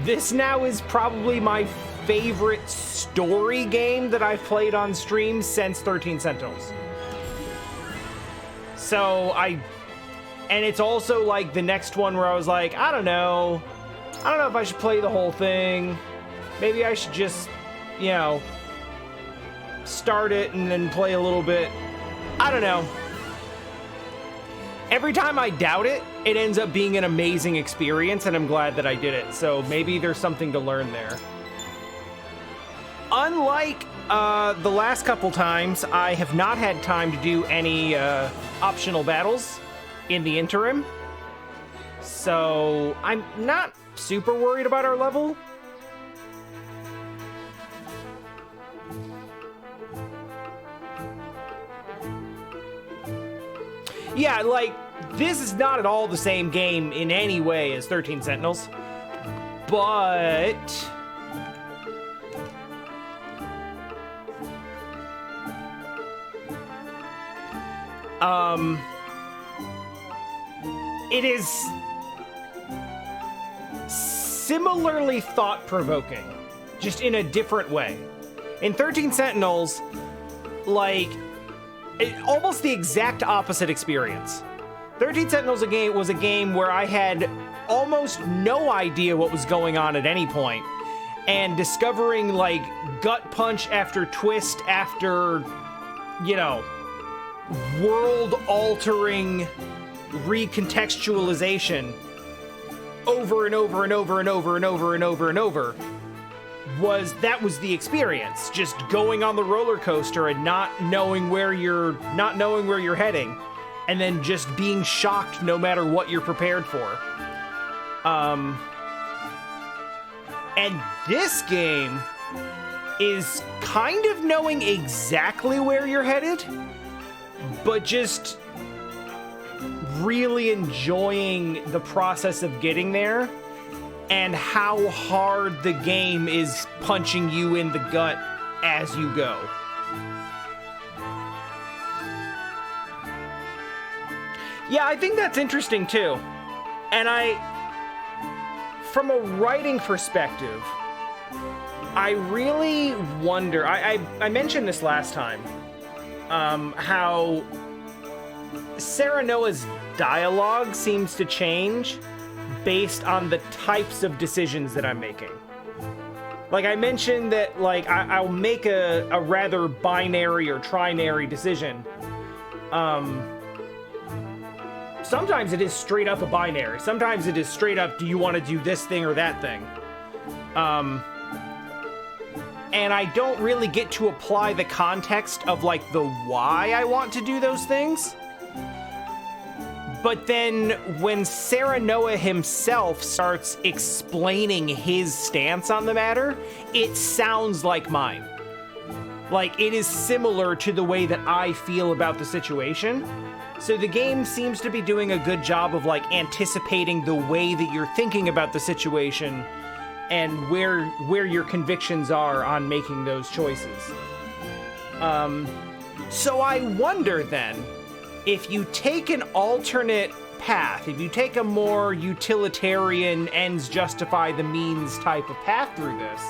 This now is probably my favorite story game that I've played on stream since 13 Sentinels. So and it's also like the next one where I was like, I don't know if I should play the whole thing. Maybe I should just, you know, start it and then play a little bit. I don't know. Every time I doubt it, it ends up being an amazing experience, and I'm glad that I did it. So maybe there's something to learn there. Unlike the last couple times, I have not had time to do any optional battles in the interim. So I'm not super worried about our level. Yeah, like, this is not at all the same game in any way as 13 Sentinels, but it is similarly thought-provoking, just in a different way. In 13 Sentinels, like, almost the exact opposite experience. 13 Sentinels was a game where I had almost no idea what was going on at any point, and discovering, like, gut punch after twist after, you know, world-altering recontextualization over and over and over and over and over and over and over. That was the experience, just going on the roller coaster and not knowing where you're heading, and then just being shocked no matter what you're prepared for. And this game is kind of knowing exactly where you're headed, but just really enjoying the process of getting there, and how hard the game is punching you in the gut as you go. Yeah, I think that's interesting too. And from a writing perspective, I really wonder, I mentioned this last time, how Serenoa's dialogue seems to change based on the types of decisions that I'm making. Like, I mentioned that, like, I'll make a rather binary or trinary decision. Sometimes it is straight up a binary. Sometimes it is straight up, do you want to do this thing or that thing? And I don't really get to apply the context of, like, the why I want to do those things. But then when Serenoa himself starts explaining his stance on the matter, it sounds like mine. Like, it is similar to the way that I feel about the situation. So the game seems to be doing a good job of, like, anticipating the way that you're thinking about the situation and where your convictions are on making those choices. So I wonder then, if you take an alternate path, if you take a more utilitarian ends justify the means type of path through this,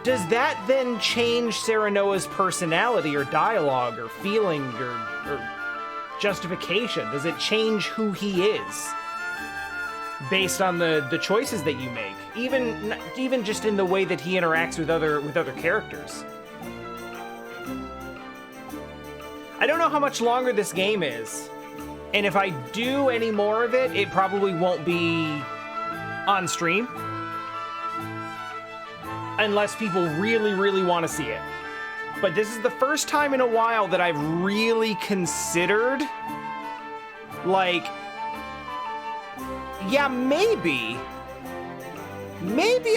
does that then change Serenoa's personality or dialogue or feeling or justification? Does it change who he is based on the choices that you make? Even just in the way that he interacts with other characters. I don't know how much longer this game is, and if I do any more of it, it probably won't be on stream, unless people really, really want to see it. But this is the first time in a while that I've really considered, like, yeah, maybe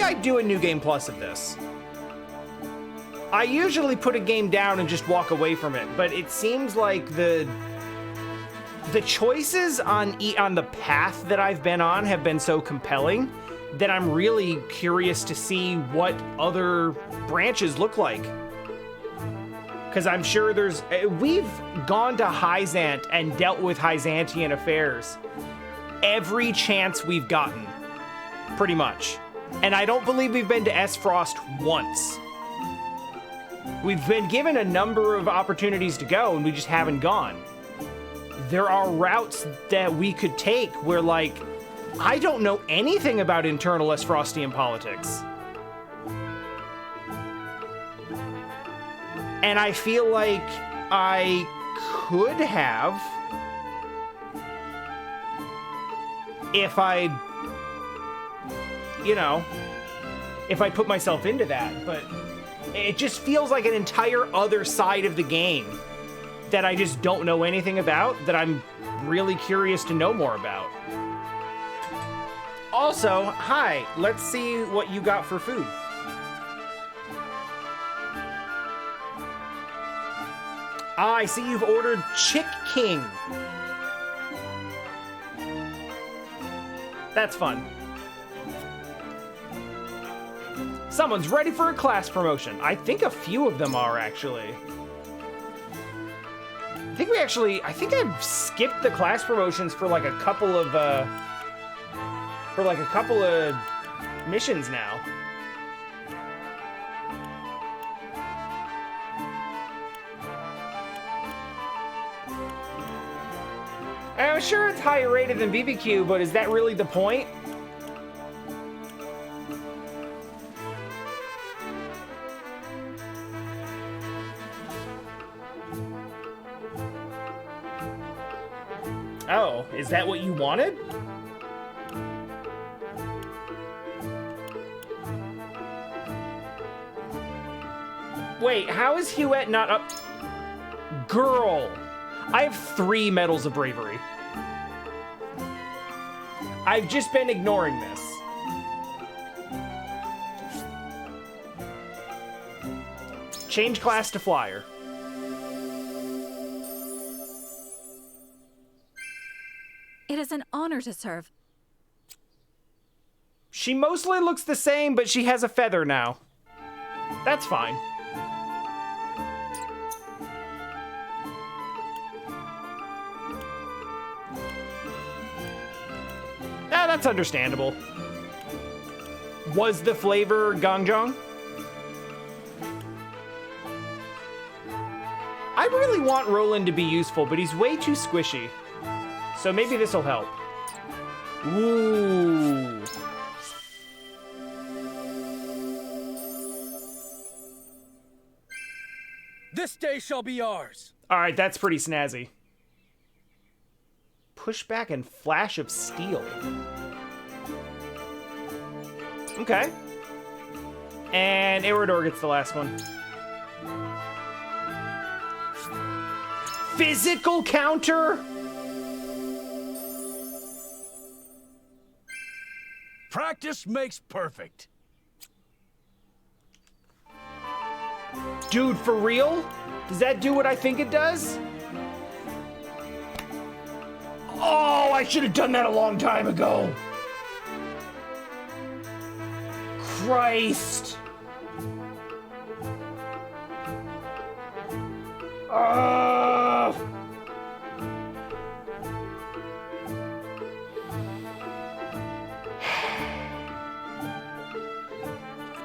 I'd do a New Game Plus of this. I usually put a game down and just walk away from it, but it seems like the choices on the path that I've been on have been so compelling that I'm really curious to see what other branches look like. Because I'm sure we've gone to Hyzant and dealt with Hyzantian affairs every chance we've gotten. pretty much. And I don't believe we've been to S-Frost once. We've been given a number of opportunities to go, and we just haven't gone. There are routes that we could take where, like, I don't know anything about internal S-Frostian politics. And I feel like I could have if I, you know, if I put myself into that, but it just feels like an entire other side of the game that I just don't know anything about, that I'm really curious to know more about. Also, hi, let's see what you got for food. Ah, I see you've ordered Chick King. That's fun. Someone's ready for a class promotion. I think a few of them are, actually. I think I've skipped the class promotions for like a couple of missions now. I'm sure it's higher rated than BBQ, but is that really the point? Oh, is that what you wanted? Wait, how is Huette not up? Girl, I have 3 medals of bravery. I've just been ignoring this. Change class to flyer. It is an honor to serve. She mostly looks the same, but she has a feather now. That's fine. Ah, that's understandable. Was the flavor Gangjong? I really want Roland to be useful, but he's way too squishy. So maybe this will help. Ooh. This day shall be ours. All right, that's pretty snazzy. Pushback and flash of steel. Okay. And Eridor gets the last one. Physical counter? Practice makes perfect. Dude, for real? Does that do what I think it does? Oh, I should have done that a long time ago. Christ.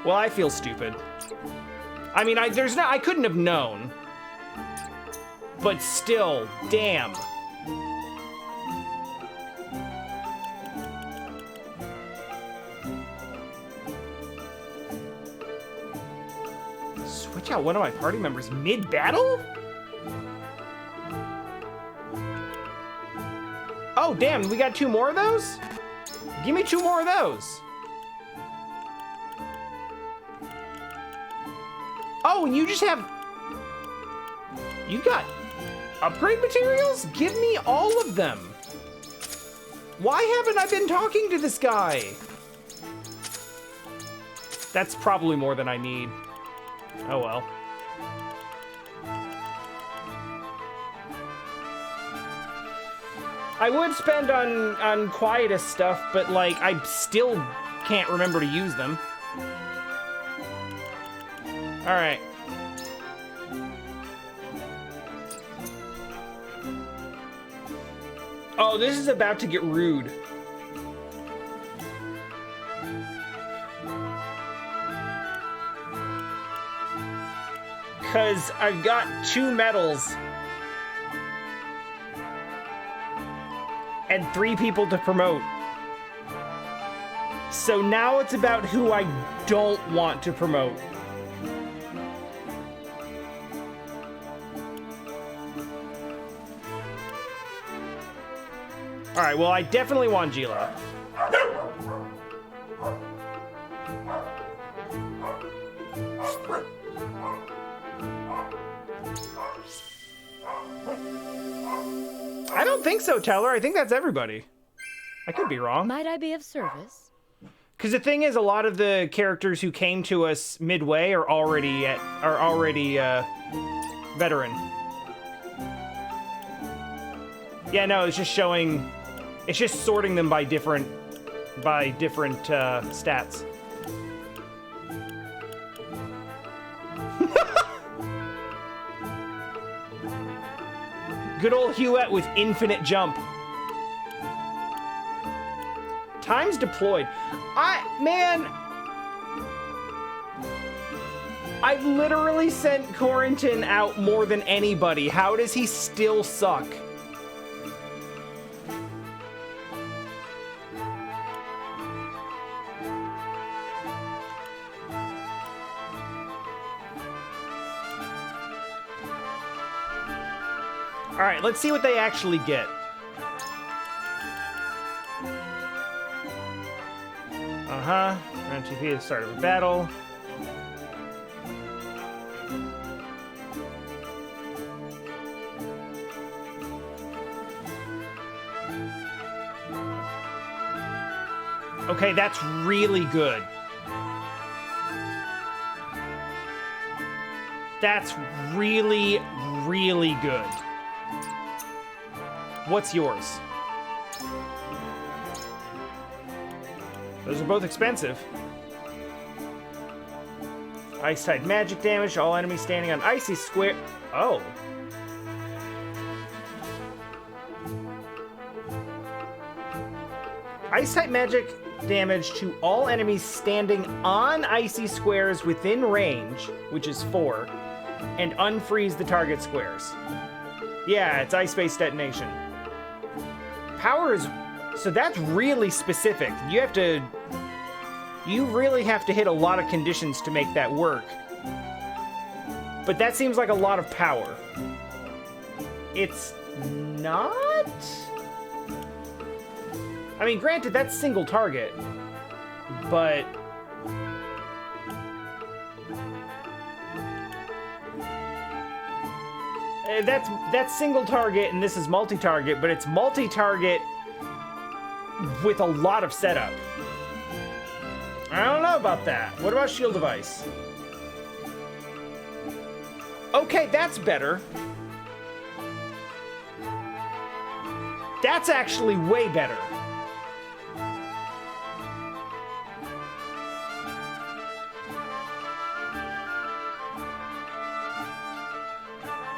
Well, I feel stupid. I mean, I couldn't have known. But still, damn. Switch out one of my party members mid-battle? Oh, damn, we got 2 more of those? Give me 2 more of those. Oh, and you just have... You got upgrade materials? Give me all of them. Why haven't I been talking to this guy? That's probably more than I need. Oh well. I would spend on Quietus stuff, but like, I still can't remember to use them. All right. Oh, this is about to get rude. Because I've got 2 medals. And 3 people to promote. So now it's about who I don't want to promote. Alright, well, I definitely want Gila. I don't think so, Teller. I think that's everybody. I could be wrong. Might I be of service? Because the thing is, a lot of the characters who came to us midway are already veteran. Yeah, no, it's just showing. It's just sorting them by different stats. Good old Hewitt with infinite jump. Times deployed. I've literally sent Corentin out more than anybody. How does he still suck? All right, let's see what they actually get. Round TP at the start of a battle. Okay, that's really good. That's really, really good. What's yours? Those are both expensive. Ice-type magic damage. All enemies standing on icy square. Oh. Ice-type magic damage to all enemies standing on icy squares within range, which is 4, and unfreeze the target squares. Yeah, it's ice-based detonation. Power is... So that's really specific. You really have to hit a lot of conditions to make that work. But that seems like a lot of power. It's not? I mean, granted, that's single target, but... That's single target, and this is multi-target, but it's multi-target with a lot of setup. I don't know about that. What about shield device? Okay, that's better. That's actually way better.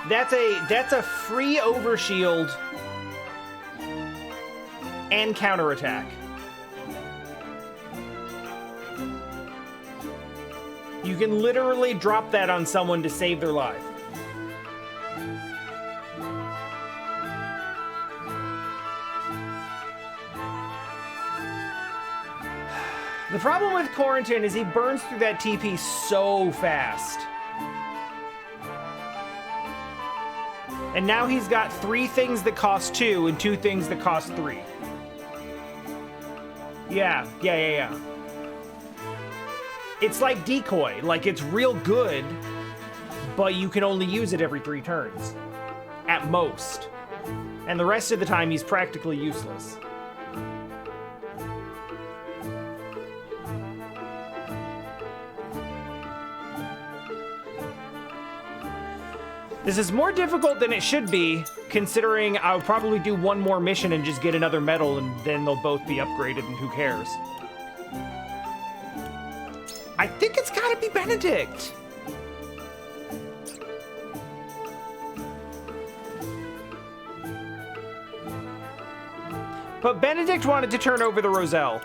That's a free overshield and counterattack. You can literally drop that on someone to save their life. The problem with Corentin is he burns through that TP so fast. And now he's got 3 things that cost 2 and 2 things that cost 3. Yeah. It's like decoy. Like, it's real good, but you can only use it every 3 turns. At most. And the rest of the time, he's practically useless. This is more difficult than it should be, considering I'll probably do 1 more mission and just get another medal, and then they'll both be upgraded, and who cares? I think it's gotta be Benedict. But Benedict wanted to turn over the Roselle.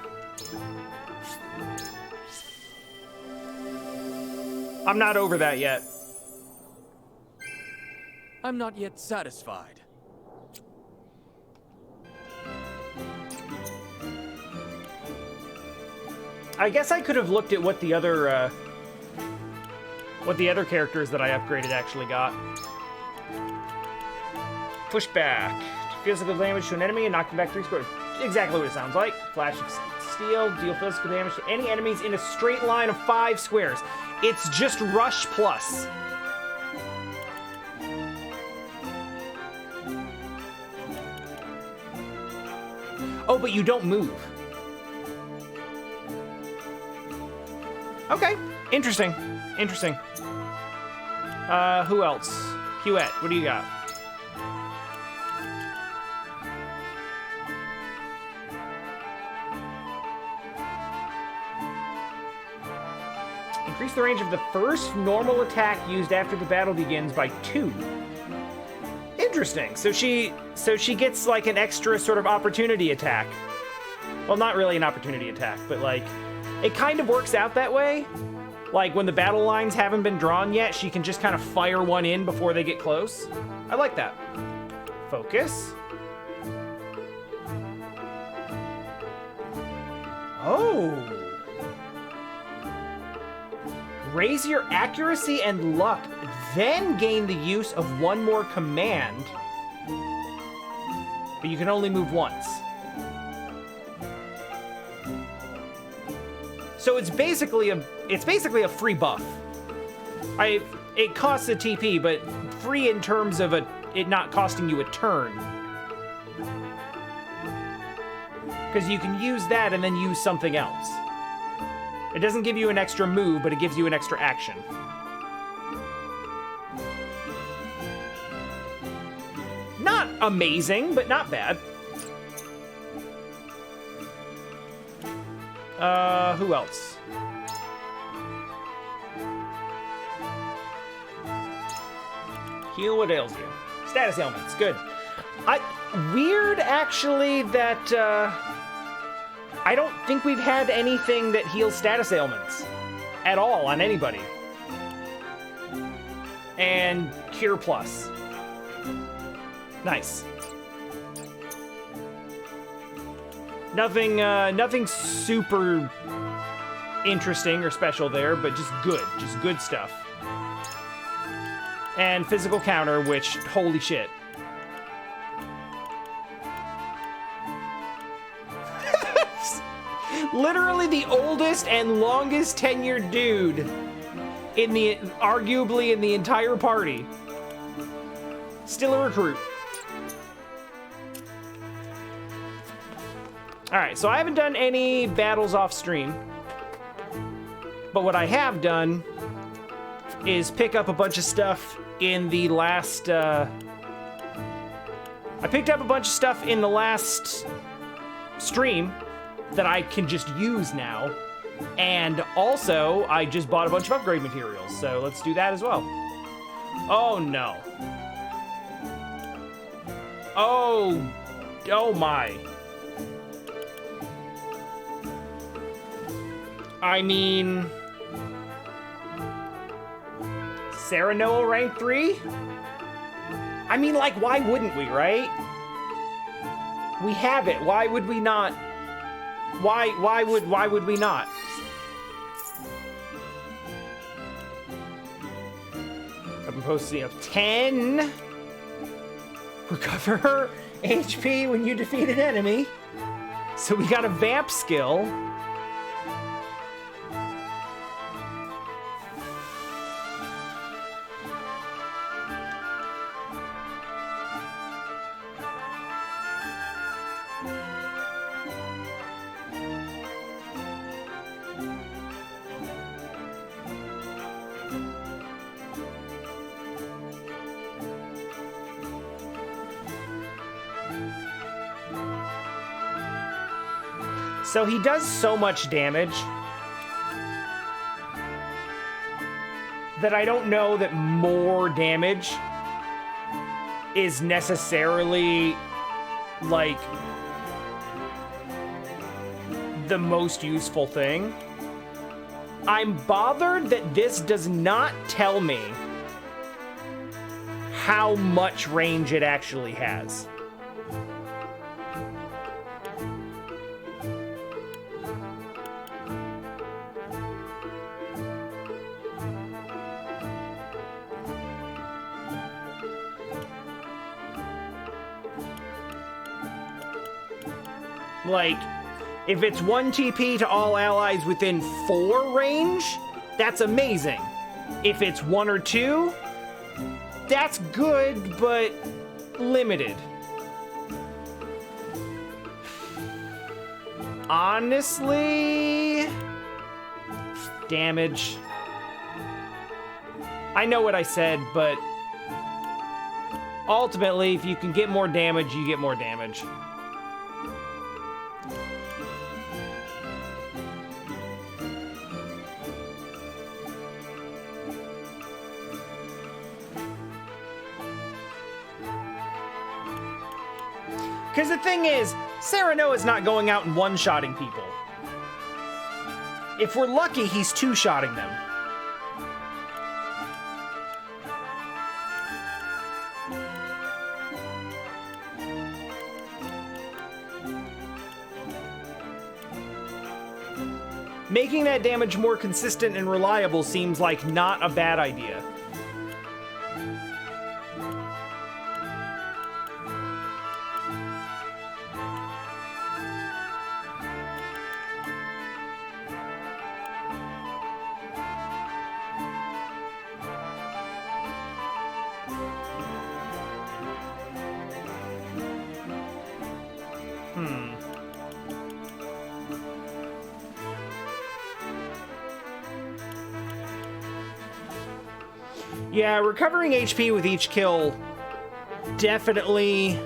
I'm not over that yet. I'm not yet satisfied. I guess I could have looked at what the other characters that I upgraded actually got. Pushback. Physical damage to an enemy and knock them back 3 squares. Exactly what it sounds like. Flash of steel. Deal physical damage to any enemies in a straight line of 5 squares. It's just rush plus. Oh, but you don't move. Okay, interesting. Interesting. Who else? Huette, what do you got? Increase the range of the first normal attack used after the battle begins by 2. Interesting. So she gets like an extra sort of opportunity attack. Well, not really an opportunity attack, but like it kind of works out that way. Like when the battle lines haven't been drawn yet, she can just kind of fire one in before they get close. I like that. Focus. Oh. Raise your accuracy and luck, then gain the use of one more command. But you can only move once. So it's basically a free buff. It costs a TP, but free in terms of it not costing you a turn. Because you can use that and then use something else. It doesn't give you an extra move, but it gives you an extra action. Not amazing, but not bad. Who else? Heal what ails you. Status ailments, good. Weird, actually, that, I don't think we've had anything that heals status ailments at all on anybody. And Cure Plus. Nice. Nothing super interesting or special there, but just good stuff. And physical counter, which, holy shit. Literally the oldest and longest tenured dude in arguably in the entire party. Still a recruit. Alright, so I haven't done any battles off stream. But what I have done is pick up a bunch of stuff in the last, I picked up a bunch of stuff in the last stream that I can just use now. And also, I just bought a bunch of upgrade materials, so let's do that as well. Oh no. Oh my. I mean, Serenoa rank 3? I mean, like, why wouldn't we, right? We have it. Why would we not? Why would we not? Weapon potency of 10. Recover HP when you defeat an enemy. So we got a vamp skill. So he does so much damage that I don't know that more damage is necessarily, like, the most useful thing. I'm bothered that this does not tell me how much range it actually has. Like, if it's 1 TP to all allies within 4 range, that's amazing. If it's 1 or 2, that's good, but limited. Honestly, damage. I know what I said, but ultimately, if you can get more damage, you get more damage. Because the thing is, Serenoa is not going out and one-shotting people. If we're lucky, he's two-shotting them. Making that damage more consistent and reliable seems like not a bad idea. Yeah, recovering HP with each kill definitely,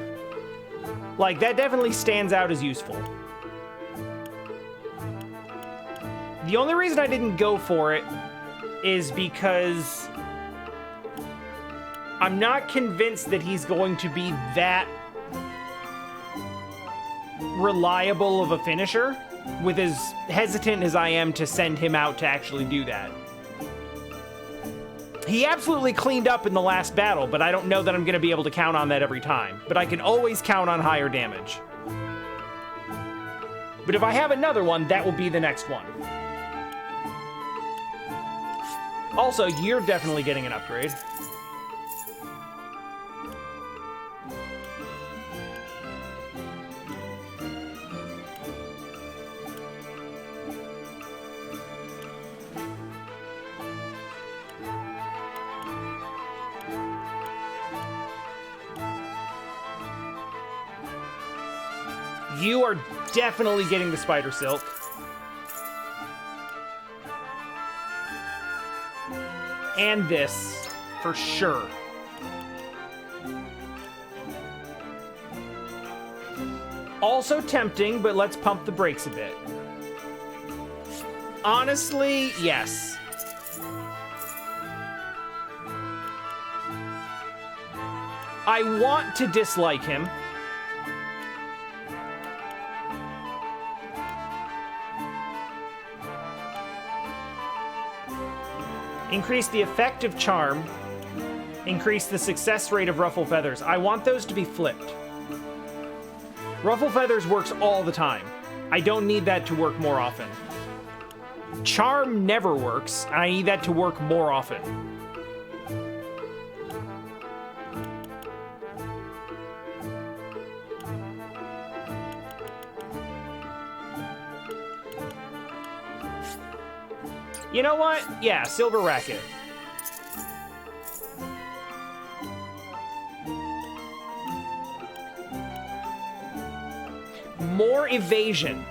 like, that definitely stands out as useful. The only reason I didn't go for it is because I'm not convinced that he's going to be that reliable of a finisher, with as hesitant as I am to send him out to actually do that. He absolutely cleaned up in the last battle, but I don't know that I'm going to be able to count on that every time. But I can always count on higher damage. But if I have another one, that will be the next one. Also, you're definitely getting an upgrade. You are definitely getting the spider silk. And this, for sure. Also tempting, but let's pump the brakes a bit. Honestly, yes. I want to dislike him. Increase the effect of charm. Increase the success rate of ruffle feathers. I want those to be flipped. Ruffle feathers works all the time. I don't need that to work more often. Charm never works. I need that to work more often. You know what? Yeah, silver racket. More evasion.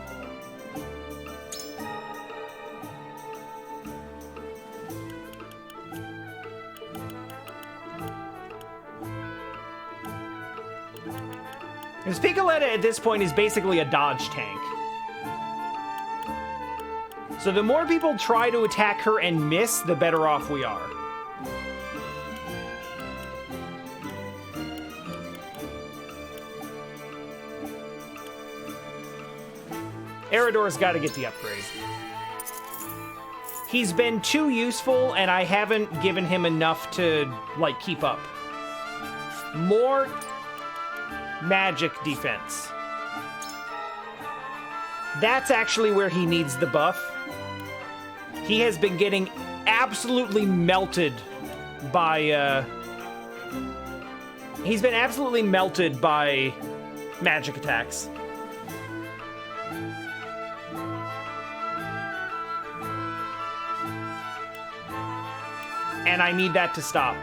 Because Piccoletta at this point is basically a dodge tank. So the more people try to attack her and miss, the better off we are. Eridor's got to get the upgrade. He's been too useful, and I haven't given him enough to, like, keep up. More magic defense. That's actually where he needs the buff. He has been getting absolutely melted by, he's been absolutely melted by magic attacks. And I need that to stop.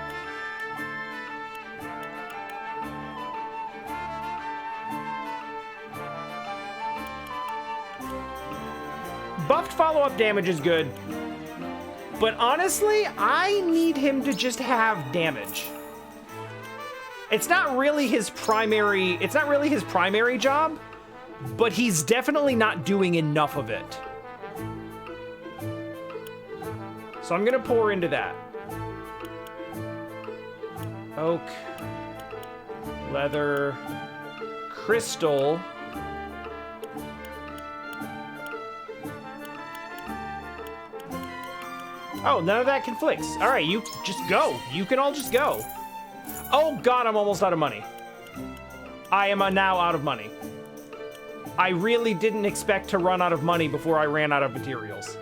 Buffed follow-up damage is good, but honestly, I need him to just have damage. It's not really his primary job, but he's definitely not doing enough of it. So I'm gonna pour into that. Oak, leather, crystal. Oh, none of that conflicts. All right, you just go. You can all just go. Oh God, I'm almost out of money. I am now out of money. I really didn't expect to run out of money before I ran out of materials.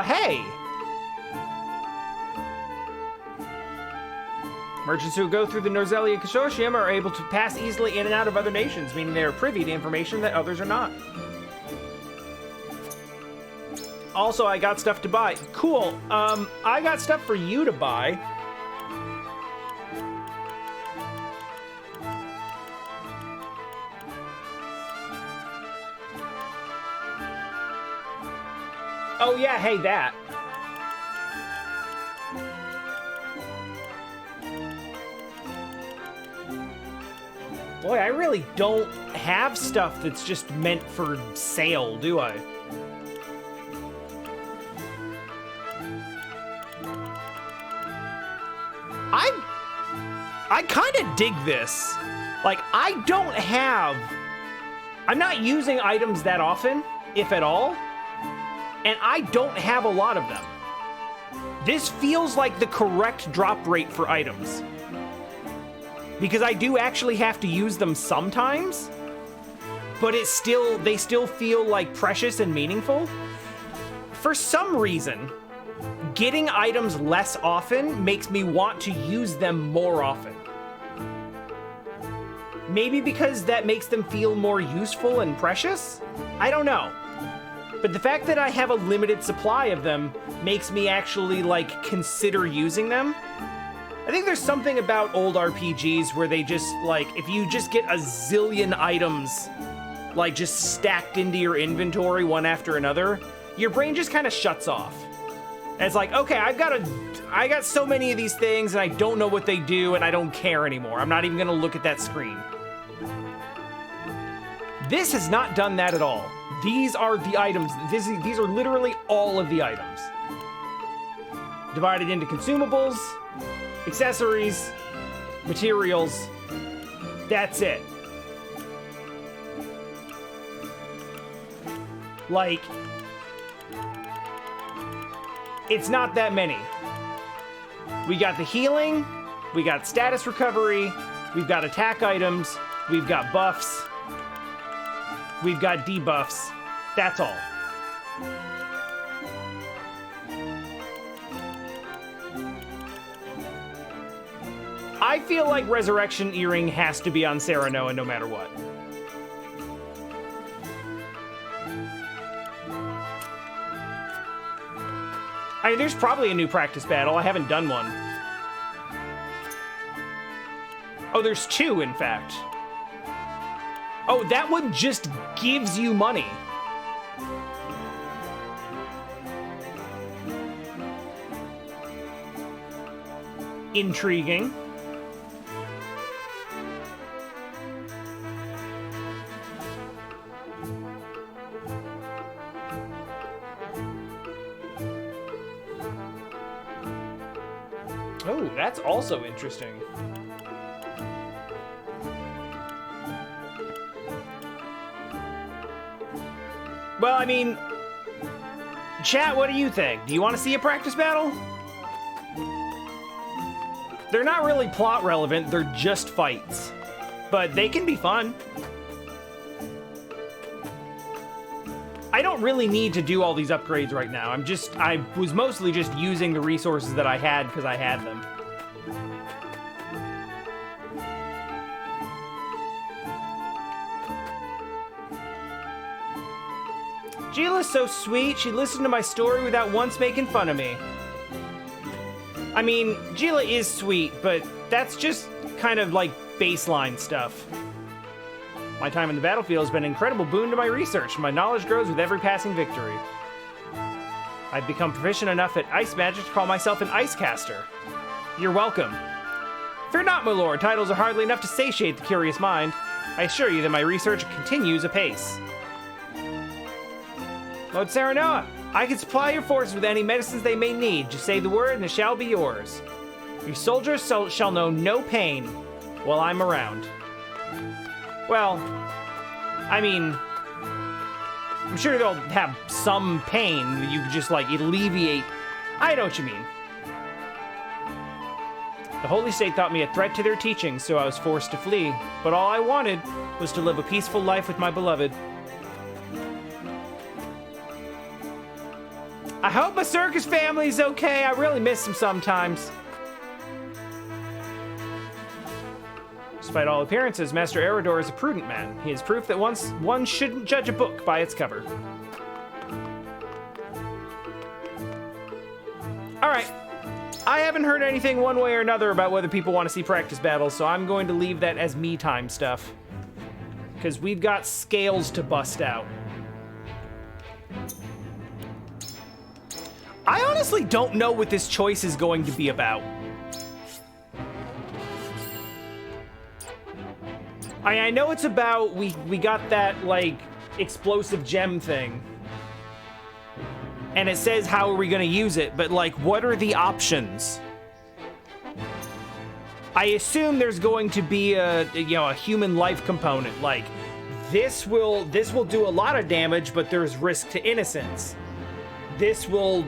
Hey! Merchants who go through the Norzelia Consortium are able to pass easily in and out of other nations, meaning they are privy to information that others are not. Also, I got stuff to buy. Cool. I got stuff for you to buy. Oh yeah, hey, that. Boy, I really don't have stuff that's just meant for sale, do I? I kind of dig this. Like, I'm not using items that often, if at all, and I don't have a lot of them. This feels like the correct drop rate for items, because I do actually have to use them sometimes, but they still feel like precious and meaningful. For some reason, getting items less often makes me want to use them more often. Maybe because that makes them feel more useful and precious? I don't know. But the fact that I have a limited supply of them makes me actually, like, consider using them. I think there's something about old RPGs where they just, like, if you just get a zillion items, like, just stacked into your inventory one after another, your brain just kind of shuts off. And it's like, okay, I got so many of these things and I don't know what they do and I don't care anymore. I'm not even gonna look at that screen. This has not done that at all. These are the items. These are literally all of the items. Divided into consumables, accessories, materials. That's it. Like, it's not that many. We got the healing, we got status recovery, we've got attack items, we've got buffs, we've got debuffs. That's all. I feel like Resurrection Earring has to be on Serenoa no matter what. I mean, there's probably a new practice battle. I haven't done one. Oh, there's two, in fact. Oh, that one just gives you money. Intriguing. Oh, that's also interesting. Well, I mean, Chat, what do you think? Do you want to see a practice battle? They're not really plot relevant, they're just fights. But they can be fun. I don't really need to do all these upgrades right now. I was mostly just using the resources that I had because I had them. Gila's so sweet, she listened to my story without once making fun of me. I mean, Gila is sweet, but that's just kind of like baseline stuff. My time in the battlefield has been an incredible boon to my research. My knowledge grows with every passing victory. I've become proficient enough at ice magic to call myself an ice caster. You're welcome. Fear not, my lord, titles are hardly enough to satiate the curious mind. I assure you that my research continues apace. Lord Serenoa, I can supply your forces with any medicines they may need. Just say the word and it shall be yours. Your soldiers shall know no pain while I'm around. Well, I mean, I'm sure they'll have some pain that you can just, like, alleviate. I know what you mean. The Holy State thought me a threat to their teachings, so I was forced to flee. But all I wanted was to live a peaceful life with my beloved. I hope my circus family's okay. I really miss them sometimes. Despite all appearances, Master Eridor is a prudent man. He is proof that one shouldn't judge a book by its cover. Alright. I haven't heard anything one way or another about whether people want to see practice battles, so I'm going to leave that as me time stuff. Because we've got scales to bust out. I honestly don't know what this choice is going to be about. I know it's about, we got that, like, explosive gem thing. And it says how are we gonna use it, but, like, what are the options? I assume there's going to be a human life component. Like, this will do a lot of damage, but there's risk to innocence. This will,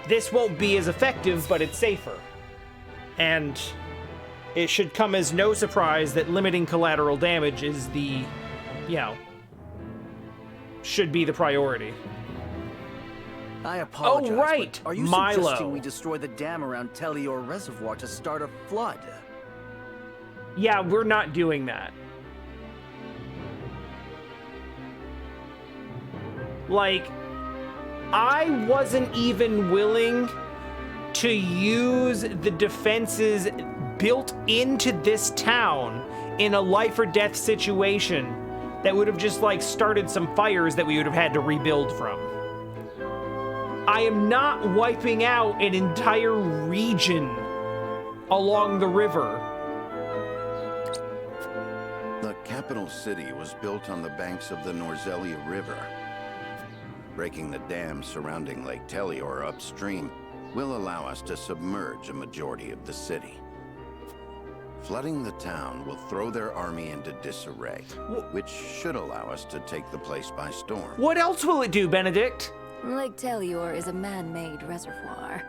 this won't be as effective, but it's safer. And it should come as no surprise that limiting collateral damage is the, should be the priority. I apologize. Oh, right, but are you Milo. suggesting we destroy the dam around Telior Reservoir to start a flood? Yeah, we're not doing that. Like, I wasn't even willing to use the defenses built into this town in a life or death situation that would have just, like, started some fires that we would have had to rebuild from. I am not wiping out an entire region along the river. The capital city was built on the banks of the Norzelia River. Breaking the dam surrounding Lake Telior upstream will allow us to submerge a majority of the city. Flooding the town will throw their army into disarray, which should allow us to take the place by storm. What else will it do, Benedict? Lake Telior is a man-made reservoir.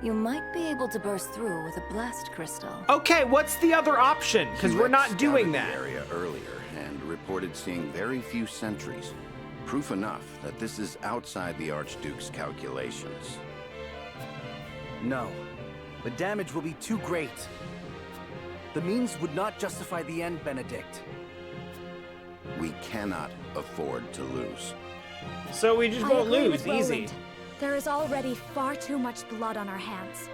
You might be able to burst through with a blast crystal. Okay, what's the other option? Because we're not doing that. The area earlier and reported seeing very few sentries. Proof enough that this is outside the Archduke's calculations. No. The damage will be too great. The means would not justify the end, Benedict. We cannot afford to lose. So we just won't lose, easy. There is already far too much blood on our hands.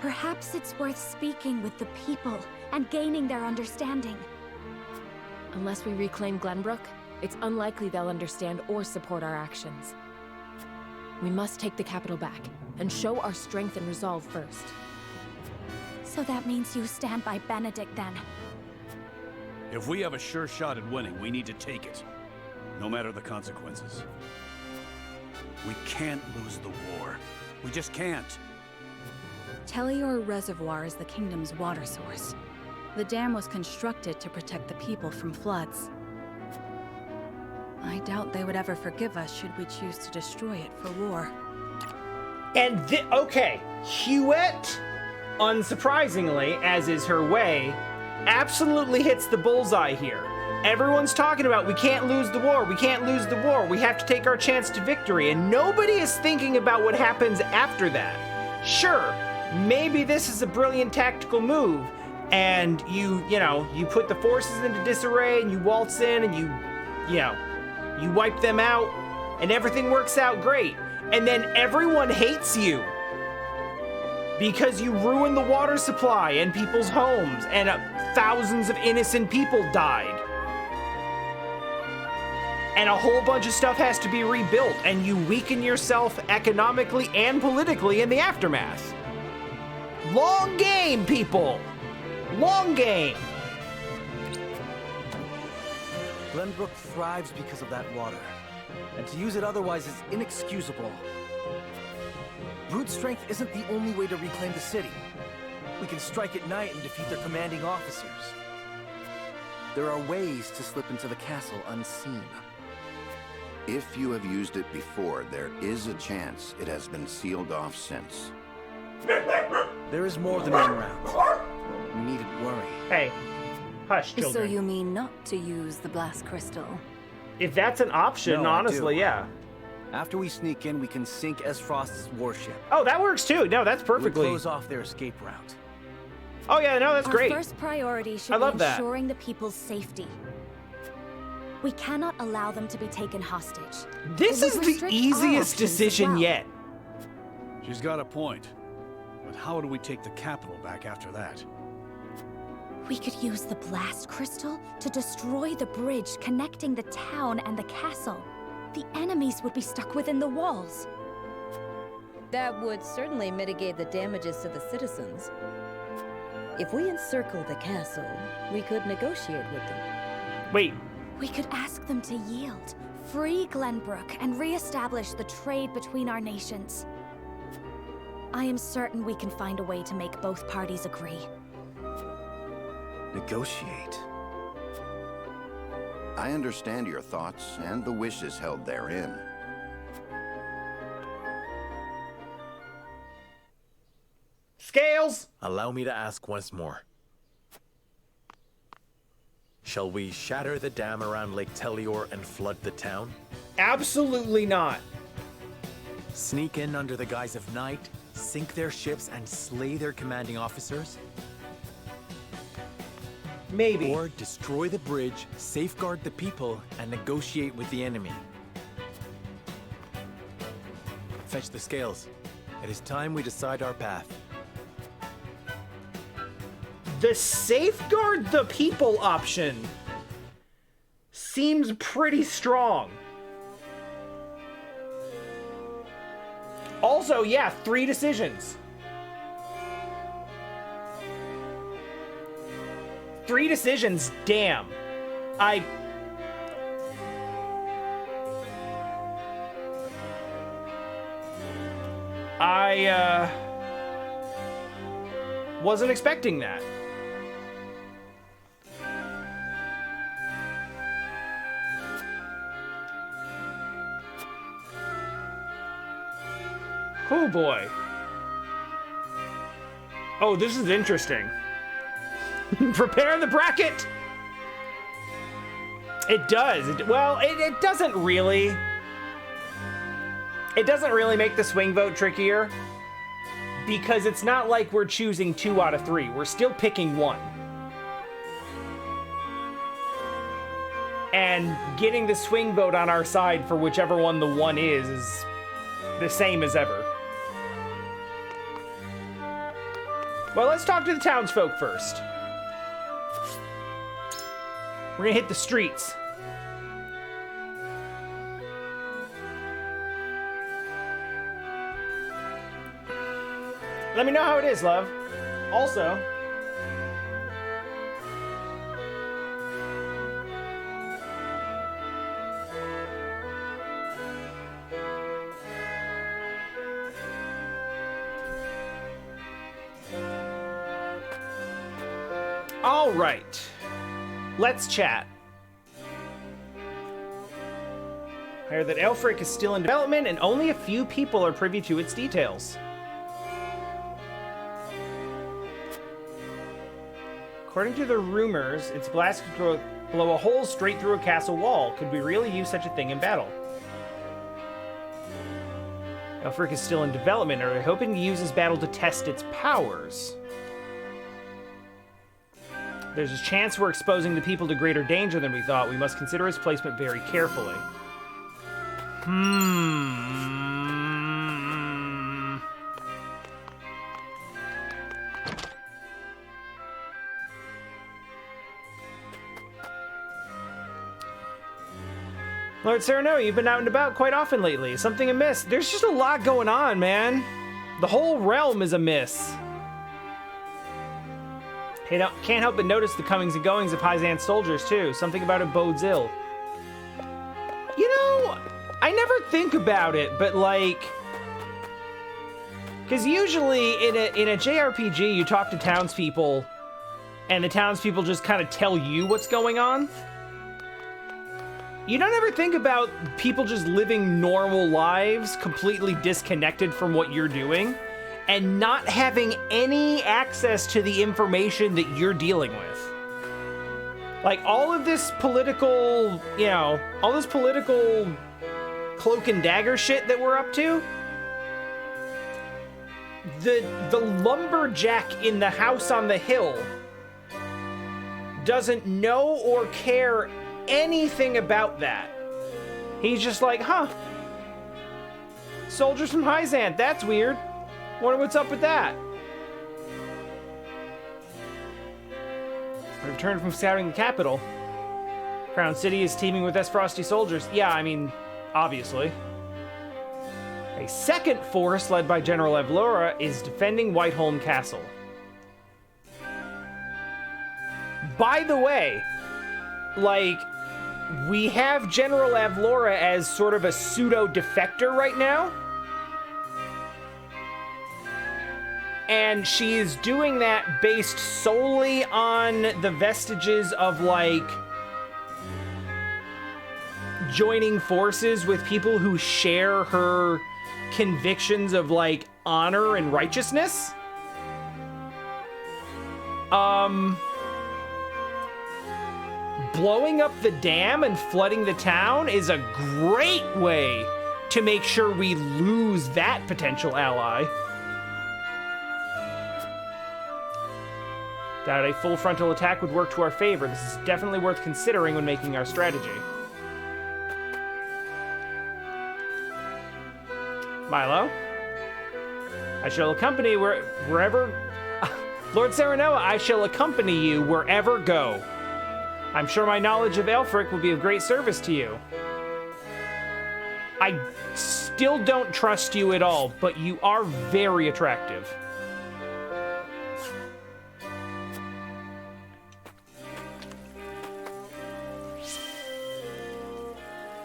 Perhaps it's worth speaking with the people and gaining their understanding. Unless we reclaim Glenbrook, it's unlikely they'll understand or support our actions. We must take the capital back and show our strength and resolve first. So that means you stand by Benedict, then? If we have a sure shot at winning, we need to take it. No matter the consequences. We can't lose the war. We just can't. Telior Reservoir is the kingdom's water source. The dam was constructed to protect the people from floods. I doubt they would ever forgive us should we choose to destroy it for war. And okay, Huette, unsurprisingly, as is her way, absolutely hits the bullseye here. Everyone's talking about we can't lose the war, we can't lose the war, we have to take our chance to victory, and nobody is thinking about what happens after that. Sure, maybe this is a brilliant tactical move, and you put the forces into disarray, and you waltz in, and you wipe them out, and everything works out great. And then everyone hates you because you ruined the water supply and people's homes, and thousands of innocent people died. And a whole bunch of stuff has to be rebuilt, and you weaken yourself economically and politically in the aftermath. Long game, people! Long game! Glenbrook thrives because of that water, and to use it otherwise is inexcusable. Brute strength isn't the only way to reclaim the city. We can strike at night and defeat their commanding officers. There are ways to slip into the castle unseen. If you have used it before, there is a chance it has been sealed off since. There is more than one round. We needn't worry. Hey, hush, children. So you mean not to use the blast crystal? If that's an option, No, I honestly, do. yeah. After we sneak in, we can sink Esfrost's warship. Oh, that works too. No, that's We'll perfectly. close off their escape route. Oh yeah, no, that's great. Our first priority should I be love that. ensuring the people's safety. We cannot allow them to be taken hostage. This It is would the restrict our easiest options as decision well. yet. She's got a point. But how do we take the capital back after that? We could use the blast crystal to destroy the bridge connecting the town and the castle. The enemies would be stuck within the walls. That would certainly mitigate the damages to the citizens. If we encircle the castle, we could negotiate with them. Wait, We could ask them to yield, free Glenbrook, and re-establish the trade between our nations. I am certain we can find a way to make both parties agree. Negotiate. I understand your thoughts and the wishes held therein. Scales! Allow me to ask once more. Shall we shatter the dam around Lake Telior and flood the town? Absolutely not. Sneak in under the guise of night, sink their ships, and slay their commanding officers? Maybe. Or destroy the bridge, safeguard the people, and negotiate with the enemy? Fetch the scales. It is time we decide our path. The safeguard the people option seems pretty strong. Also, yeah, 3 decisions. 3 decisions, damn. I wasn't expecting that. Oh boy. Oh, this is interesting. Prepare the bracket! It does. It doesn't really. It doesn't really make the swing vote trickier, because it's not like we're choosing 2 out of 3. We're still picking 1. And getting the swing vote on our side for whichever one the 1 is the same as ever. Well, let's talk to the townsfolk first. We're gonna hit the streets. Let me know how it is, love. Also, all right. Let's chat. I heard that Aelfric is still in development and only a few people are privy to its details. According to the rumors, its blast could blow a hole straight through a castle wall. Could we really use such a thing in battle? Aelfric is still in development. Are they hoping to use this battle to test its powers? There's a chance we're exposing the people to greater danger than we thought. We must consider its placement very carefully. Lord Serenoa, you've been out and about quite often lately. Is something amiss? There's just a lot going on, man. The whole realm is amiss. Hey, can't help but notice the comings and goings of Hyzan's soldiers, too. Something about it bodes ill. You know, I never think about it, but like... Because usually in a JRPG, you talk to townspeople, and the townspeople just kind of tell you what's going on. You don't ever think about people just living normal lives, completely disconnected from what you're doing, and not having any access to the information that you're dealing with. Like, all of this political, you know, all this political cloak and dagger shit that we're up to, the lumberjack in the house on the hill doesn't know or care anything about that. He's just like, huh, soldiers from Hyzan, that's weird. Wonder what's up with that. I returned from scouting the capital. Crown City is teeming with Frosty soldiers. Yeah, I mean, obviously. A second force led by General Evlora is defending Whiteholm Castle. By the way, like, we have General Evlora as sort of a pseudo-defector right now. And she is doing that based solely on the vestiges of, like, joining forces with people who share her convictions of, like, honor and righteousness. Blowing up the dam and flooding the town is a great way to make sure we lose that potential ally. Doubt a full frontal attack would work to our favor. This is definitely worth considering when making our strategy. Milo? I shall accompany wherever... Lord Serenoa, I shall accompany you wherever go. I'm sure my knowledge of Aelfric will be of great service to you. I still don't trust you at all, but you are very attractive.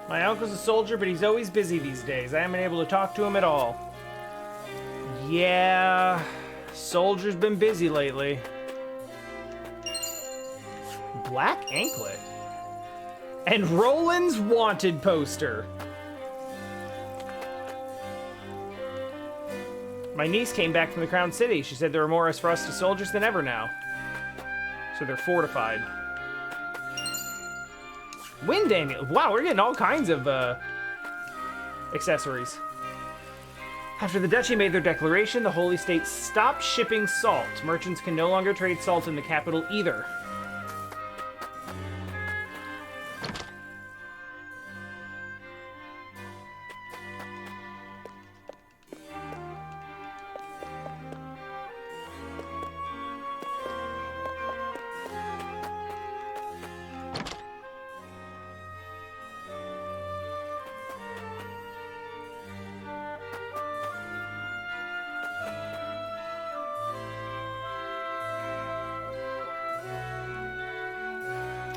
My uncle's a soldier, but he's always busy these days. I haven't been able to talk to him at all. Yeah, soldier's been busy lately. Black anklet. And Roland's wanted poster. My niece came back from the Crown City. She said there are more Frosty soldiers than ever now. So they're fortified. Wind amulet. Wow, we're getting all kinds of accessories. After the duchy made their declaration, the Holy State stopped shipping salt. Merchants can no longer trade salt in the capital either.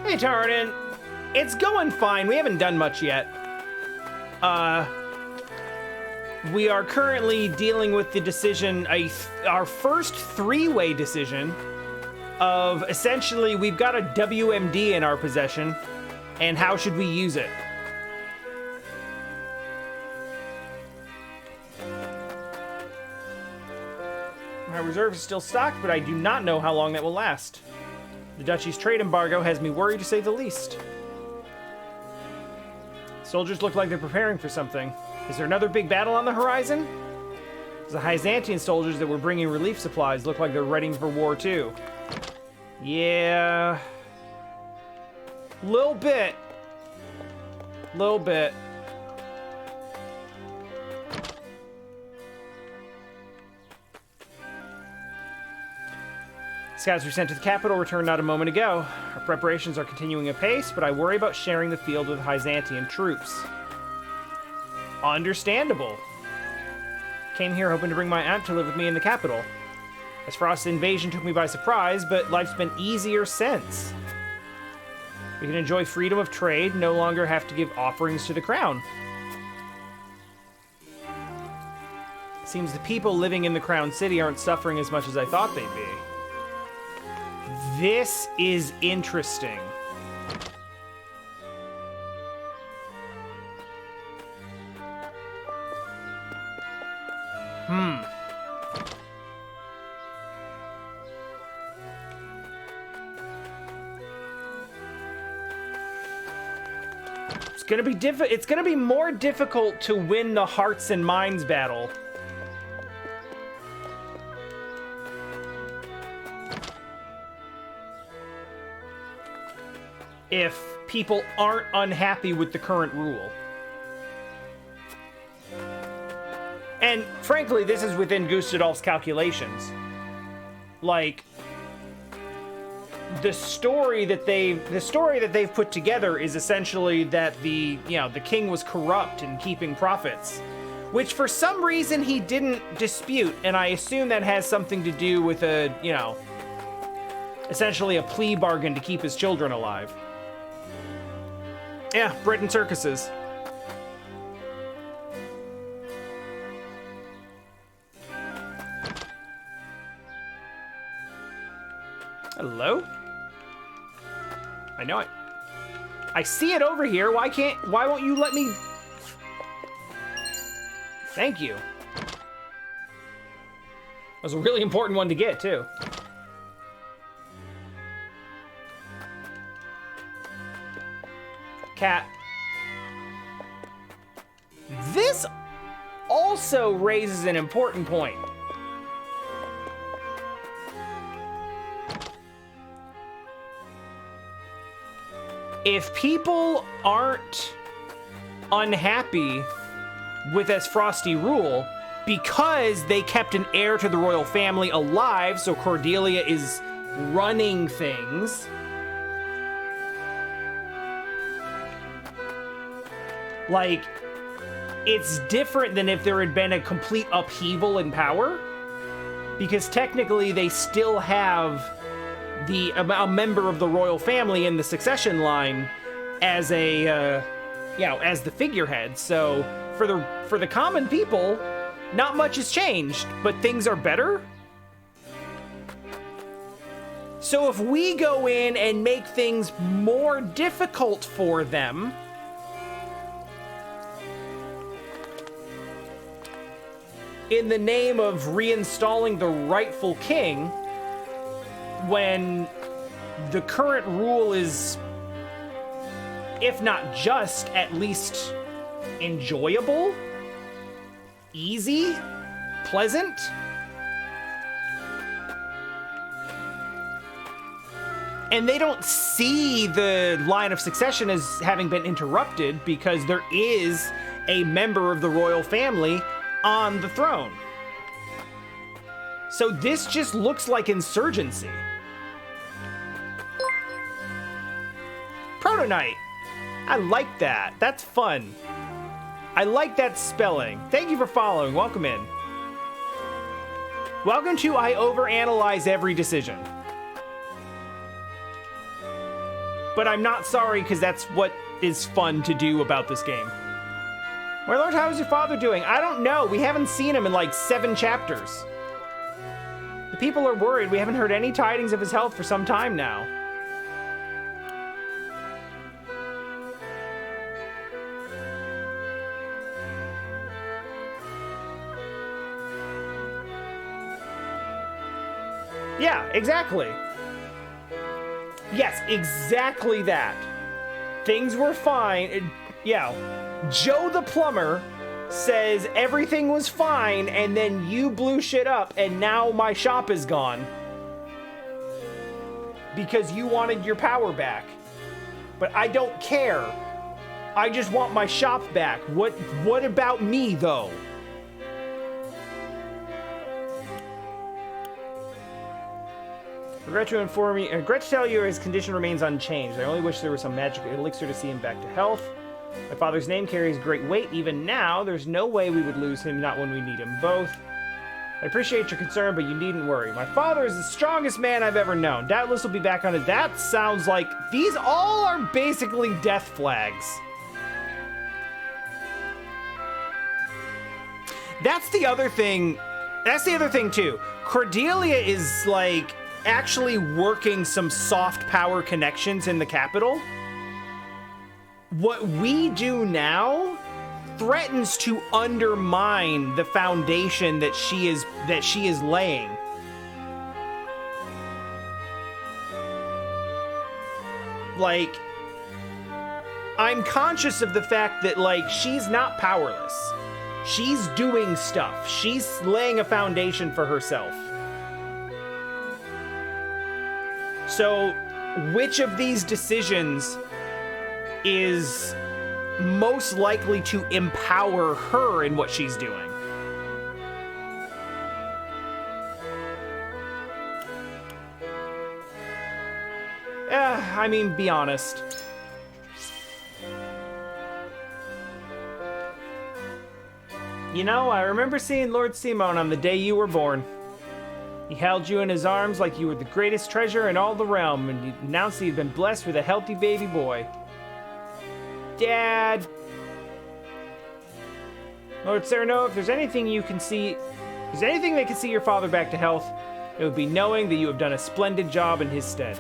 Hey, Tarnin. It's going fine. We haven't done much yet. We are currently dealing with the decision, our first three-way decision of essentially we've got a WMD in our possession, and how should we use it? reserve is still stocked, but I do not know how long that will last. The duchy's trade embargo has me worried, to say the least. Soldiers look like they're preparing for something. Is there another big battle on the horizon? The Byzantine soldiers that were bringing relief supplies look like they're ready for war too. Yeah. Little bit. Little bit. Scouts we sent to the capital returned not a moment ago. Our preparations are continuing apace, but I worry about sharing the field with Byzantine troops. Understandable. Came here hoping to bring my aunt to live with me in the capital. As Frost's invasion took me by surprise, but life's been easier since. We can enjoy freedom of trade, no longer have to give offerings to the crown. Seems the people living in the Crown City aren't suffering as much as I thought they'd be. This is interesting. It's gonna be more difficult to win the hearts and minds battle. If people aren't unhappy with the current rule. And frankly, this is within Gustadolf's calculations. Like, the story that they've put together is essentially that the king was corrupt in keeping profits, which for some reason he didn't dispute, and I assume that has something to do with essentially a plea bargain to keep his children alive. Yeah, Britain circuses. Hello? I know it. I see it over here. Why won't you let me? Thank you. That was a really important one to get, too. Cat. This also raises an important point. If people aren't unhappy with as Frosty rule because they kept an heir to the royal family alive, so Cordelia is running things, like, it's different than if there had been a complete upheaval in power, because technically they still have a member of the royal family in the succession line as as the figurehead. So for the common people, not much has changed, but things are better. So if we go in and make things more difficult for them, in the name of reinstalling the rightful king, when the current rule is, if not just, at least enjoyable, easy, pleasant. And they don't see the line of succession as having been interrupted because there is a member of the royal family on the throne. So this just looks like insurgency. Protonite. I like that. That's fun. I like that spelling. Thank you for following. Welcome in. Welcome to I Overanalyze Every Decision. But I'm not sorry, because that's what is fun to do about this game. My lord, how is your father doing? I don't know. We haven't seen him in like 7 chapters. The people are worried. We haven't heard any tidings of his health for some time now. Yeah, exactly. Yes, exactly that. Things were fine. Yeah. Joe the plumber says everything was fine, and then you blew shit up, and now my shop is gone. Because you wanted your power back. But I don't care. I just want my shop back. What about me, though? Regret to tell you his condition remains unchanged. I only wish there was some magic elixir to see him back to health. My father's name carries great weight. Even now, there's no way we would lose him, not when we need him both. I appreciate your concern, but you needn't worry. My father is the strongest man I've ever known. Doubtless will be back on it. That sounds like... These all are basically death flags. That's the other thing. That's the other thing, too. Cordelia is, like, actually working some soft power connections in the capital. What we do now threatens to undermine the foundation that she is laying. Like, I'm conscious of the fact that, like, she's not powerless. She's doing stuff. She's laying a foundation for herself. So, which of these decisions is most likely to empower her in what she's doing? I mean, be honest. You know, I remember seeing Lord Simon on the day you were born. He held you in his arms like you were the greatest treasure in all the realm, and he announced that he'd been blessed with a healthy baby boy. Dad! Lord Serenoa, if there's anything you can see, if there's anything that can see your father back to health, it would be knowing that you have done a splendid job in his stead.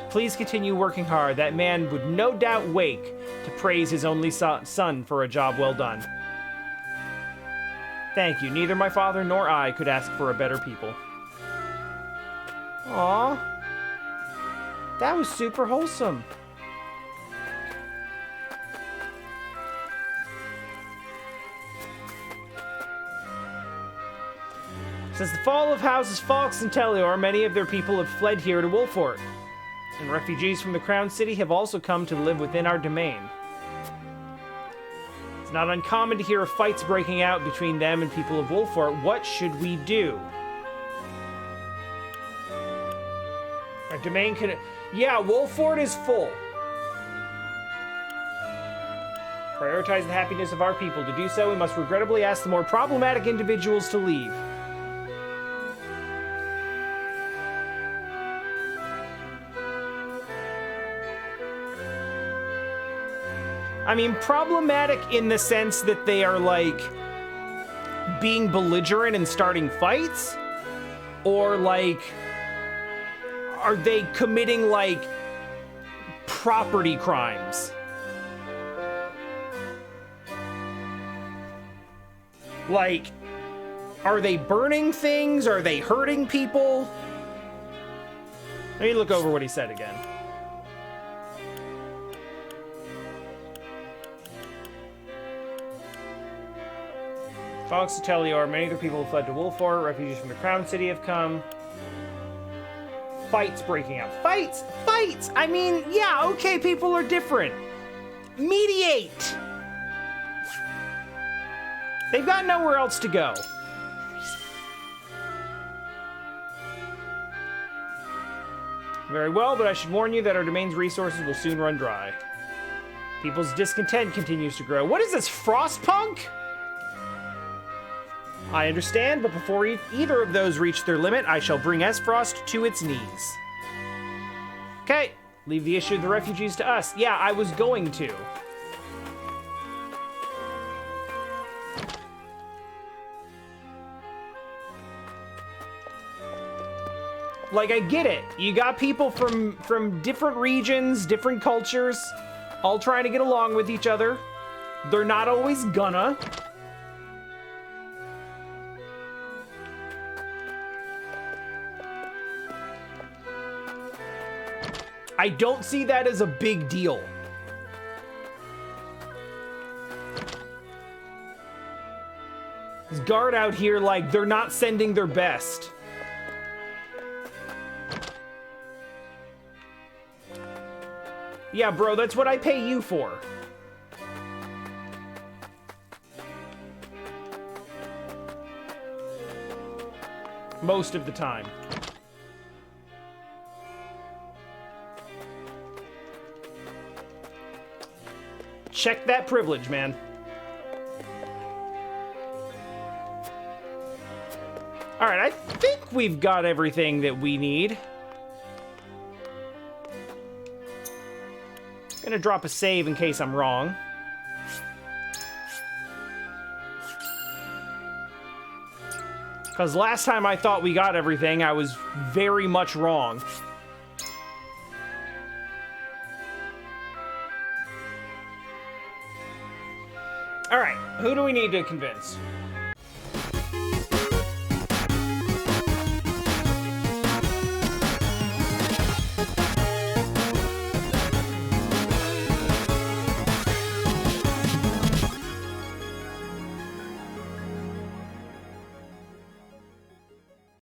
Please continue working hard. That man would no doubt wake to praise his only son for a job well done. Thank you. Neither my father nor I could ask for a better people. Aww. That was super wholesome. Since the fall of Houses Falks and Telior, many of their people have fled here to Wolffort, and refugees from the Crown City have also come to live within our domain. It's not uncommon to hear of fights breaking out between them and people of Wolffort. What should we do? Our domain can... Yeah, Wolffort is full. Prioritize the happiness of our people. To do so, we must regrettably ask the more problematic individuals to leave. I mean, problematic in the sense that they are, like, being belligerent and starting fights? Or, like, are they committing, like, property crimes? Like, are they burning things? Are they hurting people? Let me look over what he said again. Fox to Telior, many other people have fled to Wolffort. Refugees from the Crown City have come. Fights breaking out. Fights! Fights! I mean, yeah, okay, people are different. Mediate! They've got nowhere else to go. Very well, but I should warn you that our domain's resources will soon run dry. People's discontent continues to grow. What is this, Frostpunk? I understand, but before either of those reach their limit, I shall bring Esfrost to its knees. Okay, leave the issue of the refugees to us. Yeah, I was going to. Like, I get it. You got people from different regions, different cultures, all trying to get along with each other. They're not always gonna. I don't see that as a big deal. This guard out here, like, they're not sending their best. Yeah, bro, that's what I pay you for. Most of the time. Check that privilege, man. All right, I think we've got everything that we need. Gonna drop a save in case I'm wrong. Because last time I thought we got everything, I was very much wrong. All right, who do we need to convince?